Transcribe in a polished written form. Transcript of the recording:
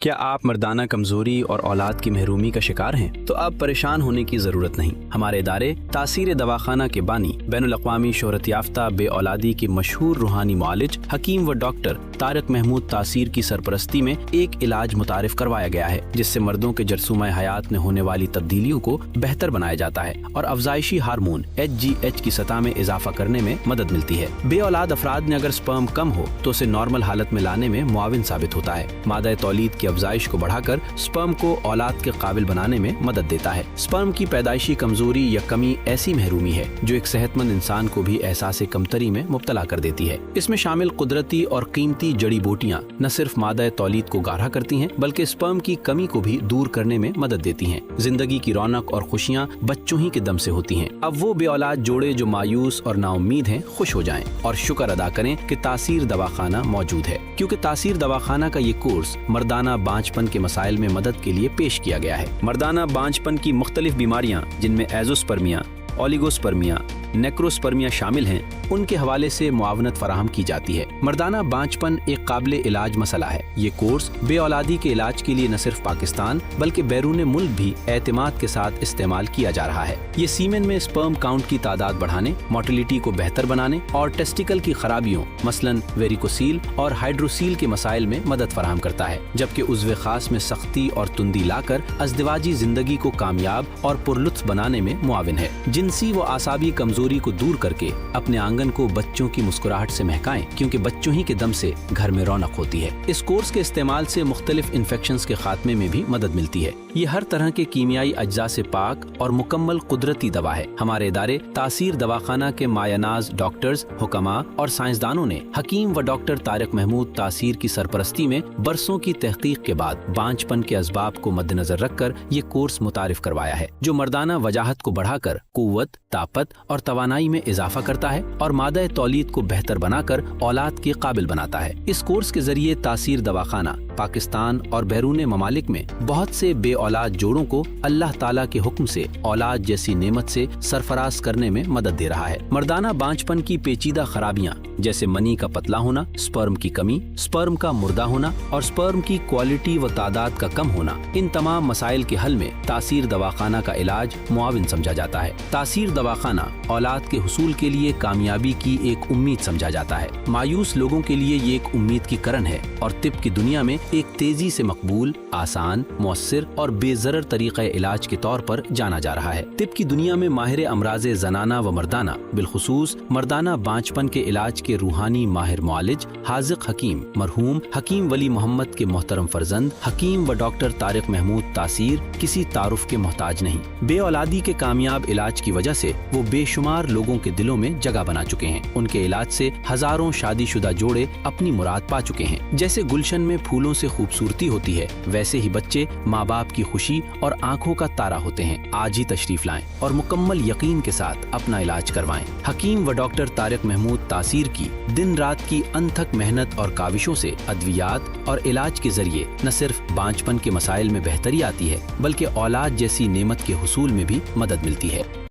کیا آپ مردانہ کمزوری اور اولاد کی محرومی کا شکار ہیں؟ تو اب پریشان ہونے کی ضرورت نہیں۔ ہمارے ادارے تاثیر دواخانہ کے بانی، بین الاقوامی شہرت یافتہ بے اولادی کے مشہور روحانی معالج حکیم و ڈاکٹر طارق محمود تاثیر کی سرپرستی میں ایک علاج متعارف کروایا گیا ہے، جس سے مردوں کے جرثومہ حیات میں ہونے والی تبدیلیوں کو بہتر بنایا جاتا ہے اور افزائشی ہارمون HGH کی سطح میں اضافہ کرنے میں مدد ملتی ہے۔ بے اولاد افراد نے اگر سپرم کم ہو تو اسے نارمل حالت میں لانے میں معاون ثابت ہوتا ہے۔ مادہ تولید کی افزائش کو بڑھا کر سپرم کو اولاد کے قابل بنانے میں مدد دیتا ہے۔ سپرم کی پیدائشی کمزوری یا کمی ایسی محرومی ہے جو ایک صحت مند انسان کو بھی احساس کمتری میں مبتلا کر دیتی ہے۔ اس میں شامل قدرتی اور قیمتی جڑی بوٹیاں نہ صرف مادہ تولید کو گاڑھا کرتی ہیں بلکہ سپرم کی کمی کو بھی دور کرنے میں مدد دیتی ہیں۔ زندگی کی رونق اور خوشیاں بچوں ہی کے دم سے ہوتی ہیں۔ اب وہ بے اولاد جوڑے جو مایوس اور نا امید ہیں خوش ہو جائیں اور شکر ادا کریں کہ تاثیر دواخانہ موجود ہے، کیونکہ تاثیر دواخانہ کا یہ کورس مردانہ بانجھپن کے مسائل میں مدد کے لیے پیش کیا گیا ہے۔ مردانہ بانجھپن کی مختلف بیماریاں جن میں ایزوسپرمیا، اولیگوسپرمیا، نیکروسپرمیا شامل ہیں، ان کے حوالے سے معاونت فراہم کی جاتی ہے۔ مردانہ بانجھپن ایک قابل علاج مسئلہ ہے۔ یہ کورس بے اولادی کے علاج کے لیے نہ صرف پاکستان بلکہ بیرون ملک بھی اعتماد کے ساتھ استعمال کیا جا رہا ہے۔ یہ سیمن میں سپرم کاؤنٹ کی تعداد بڑھانے، موٹیلٹی کو بہتر بنانے اور ٹیسٹیکل کی خرابیوں مثلاً ویریکوسیل اور ہائیڈروسیل کے مسائل میں مدد فراہم کرتا ہے، جبکہ عضو خاص میں سختی اور تندی لا کر ازدواجی زندگی کو کامیاب اور پرلطف بنانے میں معاون ہے۔ جنسی و اعصابی کمزوری کو دور کر کے اپنے آنگن کو بچوں کی مسکراہٹ سے مہکائیں، کیونکہ بچوں ہی کے دم سے گھر میں رونق ہوتی ہے۔ اس کورس کے استعمال سے مختلف انفیکشنز کے خاتمے میں بھی مدد ملتی ہے۔ یہ ہر طرح کے کیمیائی اجزاء سے پاک اور مکمل قدرتی دوا ہے۔ ہمارے ادارے تاثیر دواخانہ کے مایہ ناز ڈاکٹرز، حکماء اور سائنسدانوں نے حکیم و ڈاکٹر طارق محمود تاثیر کی سرپرستی میں برسوں کی تحقیق کے بعد بانجھپن کے اسباب کو مد نظر رکھ کر یہ کورس متعارف کروایا ہے، جو مردانہ وجاہت کو بڑھا کر قوت، طاقت اور توانائی میں اضافہ کرتا ہے اور مادہ تولید کو بہتر بنا کر اولاد کے قابل بناتا ہے۔ اس کورس کے ذریعے تاثیر دواخانہ پاکستان اور بیرون ممالک میں بہت سے بے اولاد جوڑوں کو اللہ تعالیٰ کے حکم سے اولاد جیسی نعمت سے سرفراز کرنے میں مدد دے رہا ہے۔ مردانہ بانجھپن کی پیچیدہ خرابیاں جیسے منی کا پتلا ہونا، سپرم کی کمی، سپرم کا مردہ ہونا اور سپرم کی کوالٹی و تعداد کا کم ہونا، ان تمام مسائل کے حل میں تاثیر دواخانہ کا علاج معاون سمجھا جاتا ہے۔ تاثیر دواخانہ اولاد کے حصول کے لیے کامیابی کی ایک امید سمجھا جاتا ہے۔ مایوس لوگوں کے لیے یہ ایک امید کی کرن ہے اور طب کی دنیا میں ایک تیزی سے مقبول، آسان، مؤثر اور بے ضرر طریقہ علاج کے طور پر جانا جا رہا ہے۔ طب کی دنیا میں ماہر امراض زنانہ و مردانہ، بالخصوص مردانہ بانجھپن کے علاج کے روحانی ماہر معالج حاذق حکیم مرحوم حکیم ولی محمد کے محترم فرزند حکیم و ڈاکٹر طارق محمود تاثیر کسی تعارف کے محتاج نہیں۔ بے اولادی کے کامیاب علاج کی وجہ سے وہ بے شمار لوگوں کے دلوں میں جگہ بنا چکے ہیں۔ ان کے علاج سے ہزاروں شادی شدہ جوڑے اپنی مراد پا چکے ہیں۔ جیسے گلشن میں پھولوں سے خوبصورتی ہوتی ہے، ویسے ہی بچے ماں باپ کی خوشی اور آنکھوں کا تارا ہوتے ہیں۔ آج ہی تشریف لائیں اور مکمل یقین کے ساتھ اپنا علاج کروائیں۔ حکیم و ڈاکٹر طارق محمود تاثیر کی دن رات کی انتھک محنت اور کاوشوں سے ادویات اور علاج کے ذریعے نہ صرف بانجھپن کے مسائل میں بہتری آتی ہے بلکہ اولاد جیسی نعمت کے حصول میں بھی مدد ملتی ہے۔